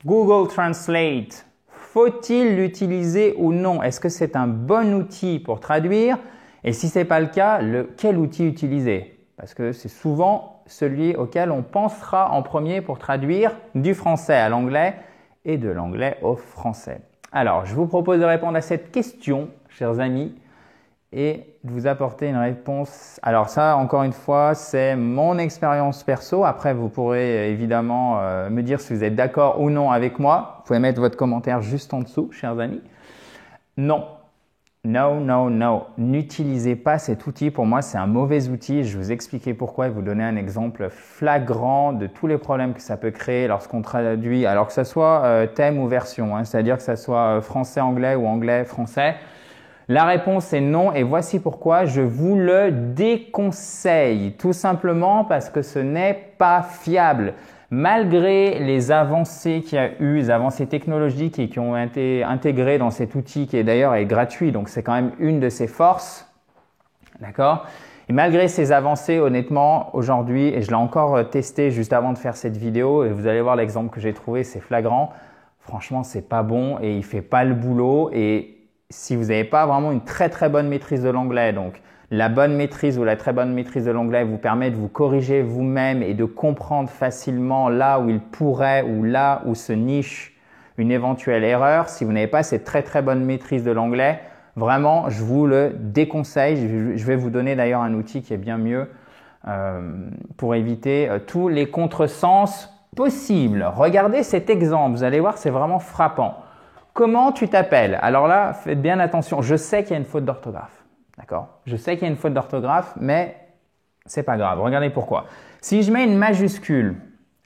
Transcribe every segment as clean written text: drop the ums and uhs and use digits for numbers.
Google Translate, faut-il l'utiliser ou non? Est-ce que c'est un bon outil pour traduire? Et si ce n'est pas le cas, quel outil utiliser? Parce que c'est souvent celui auquel on pensera en premier pour traduire du français à l'anglais et de l'anglais au français. Alors, je vous propose de répondre à cette question, chers amis, et de vous apporter une réponse. Alors ça, encore une fois, c'est mon expérience perso. Après, vous pourrez évidemment me dire si vous êtes d'accord ou non avec moi. Vous pouvez mettre votre commentaire juste en dessous, chers amis. Non. No, no, no. N'utilisez pas cet outil. Pour moi, c'est un mauvais outil. Je vais vous expliquer pourquoi et vous donner un exemple flagrant de tous les problèmes que ça peut créer lorsqu'on traduit, alors que ce soit thème ou version, hein, c'est-à-dire que ce soit français-anglais ou anglais-français. La réponse est non et voici pourquoi je vous le déconseille. Tout simplement parce que ce n'est pas fiable. Malgré les avancées qu'il y a eu, les avancées technologiques et qui ont été intégrées dans cet outil qui d'ailleurs est gratuit, donc c'est quand même une de ses forces. D'accord ? Et malgré ces avancées, honnêtement, aujourd'hui, et je l'ai encore testé juste avant de faire cette vidéo, et vous allez voir l'exemple que j'ai trouvé, c'est flagrant. Franchement, c'est pas bon et il fait pas le boulot et si vous n'avez pas vraiment une très très bonne maîtrise de l'anglais, donc la bonne maîtrise ou la très bonne maîtrise de l'anglais vous permet de vous corriger vous-même et de comprendre facilement là où il pourrait ou là où se niche une éventuelle erreur. Si vous n'avez pas cette très très bonne maîtrise de l'anglais, vraiment, je vous le déconseille. Je vais vous donner d'ailleurs un outil qui est bien mieux pour éviter tous les contresens possibles. Regardez cet exemple, vous allez voir, c'est vraiment frappant. Comment tu t'appelles? Alors là, faites bien attention. Je sais qu'il y a une faute d'orthographe. D'accord? Je sais qu'il y a une faute d'orthographe, mais c'est pas grave. Regardez pourquoi. Si je mets une majuscule,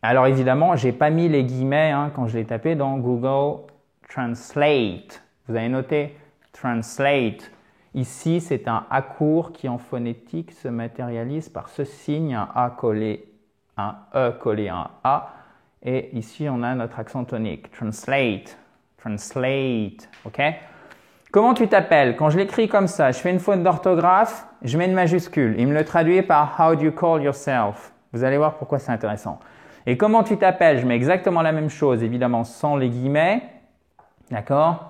alors évidemment, j'ai pas mis les guillemets quand je l'ai tapé dans Google Translate. Vous avez noté? Translate. Ici, c'est un A court qui en phonétique se matérialise par ce signe, un A collé, un E collé à un A. Et ici, on a notre accent tonique. Translate. Translate, ok? Comment tu t'appelles? Quand je l'écris comme ça, je fais une faute d'orthographe, je mets une majuscule. Il me le traduit par How do you call yourself? Vous allez voir pourquoi c'est intéressant. Et comment tu t'appelles? Je mets exactement la même chose, évidemment sans les guillemets, d'accord?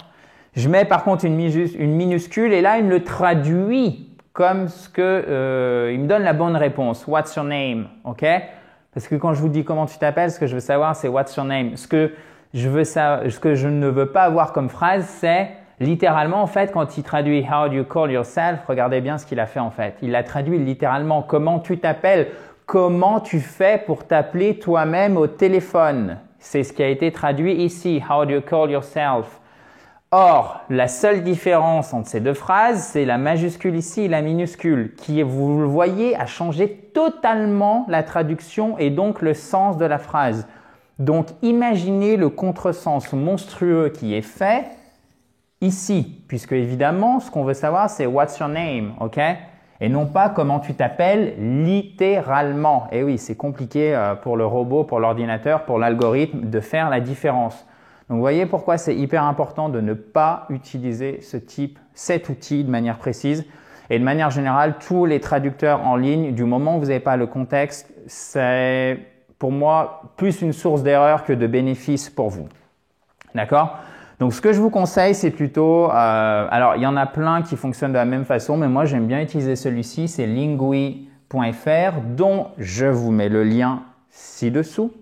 Je mets par contre une minuscule et là, il me le traduit comme ce que… il me donne la bonne réponse. What's your name? Ok? Parce que quand je vous dis comment tu t'appelles, ce que je veux savoir, c'est What's your name? Ce que je ne veux pas avoir comme phrase, c'est littéralement, en fait, quand il traduit « How do you call yourself », regardez bien ce qu'il a fait en fait. Il a traduit littéralement « Comment tu t'appelles ?» Comment tu fais pour t'appeler toi-même au téléphone? C'est ce qui a été traduit ici « How do you call yourself ?» Or, la seule différence entre ces deux phrases, c'est la majuscule ici et la minuscule qui, vous le voyez, a changé totalement la traduction et donc le sens de la phrase. Donc, imaginez le contresens monstrueux qui est fait ici, puisque évidemment, ce qu'on veut savoir, c'est « What's your name ?» ok? Et non pas « Comment tu t'appelles ?» littéralement. Et oui, c'est compliqué pour le robot, pour l'ordinateur, pour l'algorithme de faire la différence. Donc, vous voyez pourquoi c'est hyper important de ne pas utiliser cet outil de manière précise. Et de manière générale, tous les traducteurs en ligne, du moment où vous n'avez pas le contexte, c'est… pour moi, plus une source d'erreur que de bénéfice pour vous. D'accord? Donc, ce que je vous conseille, c'est plutôt… alors, il y en a plein qui fonctionnent de la même façon, mais moi, j'aime bien utiliser celui-ci. C'est lingui.fr, dont je vous mets le lien ci-dessous.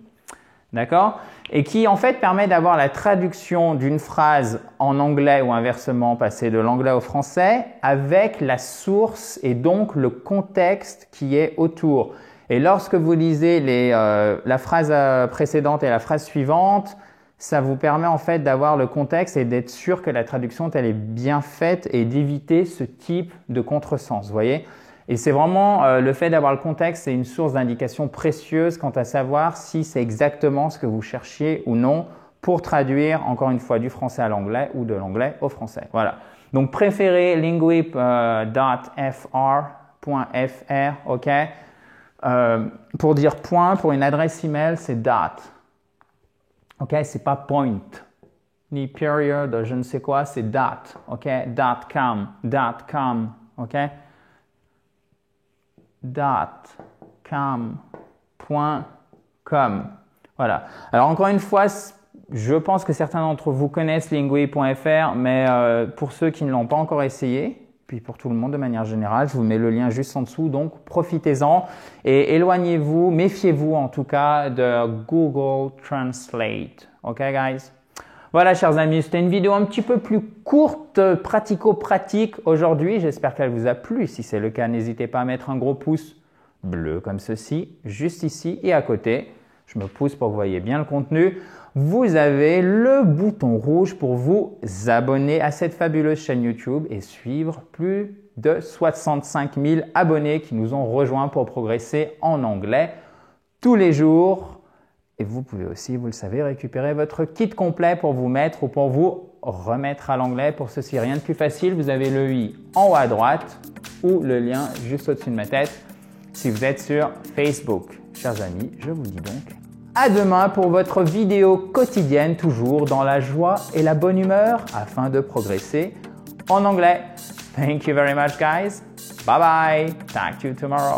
D'accord? Et qui, en fait, permet d'avoir la traduction d'une phrase en anglais ou inversement, passer de l'anglais au français, avec la source et donc le contexte qui est autour. Et lorsque vous lisez la phrase précédente et la phrase suivante, ça vous permet en fait d'avoir le contexte et d'être sûr que la traduction elle est bien faite et d'éviter ce type de contresens, vous voyez? Et c'est vraiment le fait d'avoir le contexte, c'est une source d'indication précieuse quant à savoir si c'est exactement ce que vous cherchiez ou non pour traduire, encore une fois, du français à l'anglais ou de l'anglais au français. Voilà. Donc, préférez lingui.fr.fr, ok? Pour dire point, pour une adresse email, c'est dot. Ok, c'est pas point, ni period, je ne sais quoi, c'est dot. Ok, .com, ok, .com.com. Voilà. Alors encore une fois, Je pense que certains d'entre vous connaissent lingui.fr, mais pour ceux qui ne l'ont pas encore essayé, puis pour tout le monde de manière générale, je vous mets le lien juste en dessous, donc profitez-en et éloignez-vous, méfiez-vous en tout cas de Google Translate. Ok guys? Voilà chers amis, c'était une vidéo un petit peu plus courte, pratico-pratique aujourd'hui. J'espère qu'elle vous a plu. Si c'est le cas, n'hésitez pas à mettre un gros pouce bleu comme ceci, juste ici et à côté. Je me pousse pour que vous voyez bien le contenu. Vous avez le bouton rouge pour vous abonner à cette fabuleuse chaîne YouTube et suivre plus de 65 000 abonnés qui nous ont rejoints pour progresser en anglais tous les jours. Et vous pouvez aussi, vous le savez, récupérer votre kit complet pour vous mettre ou pour vous remettre à l'anglais. Pour ceci, rien de plus facile. Vous avez le i en haut à droite ou le lien juste au-dessus de ma tête si vous êtes sur Facebook. Chers amis, je vous dis donc à demain pour votre vidéo quotidienne, toujours dans la joie et la bonne humeur afin de progresser en anglais. Thank you very much, guys. Bye bye. Talk to you tomorrow.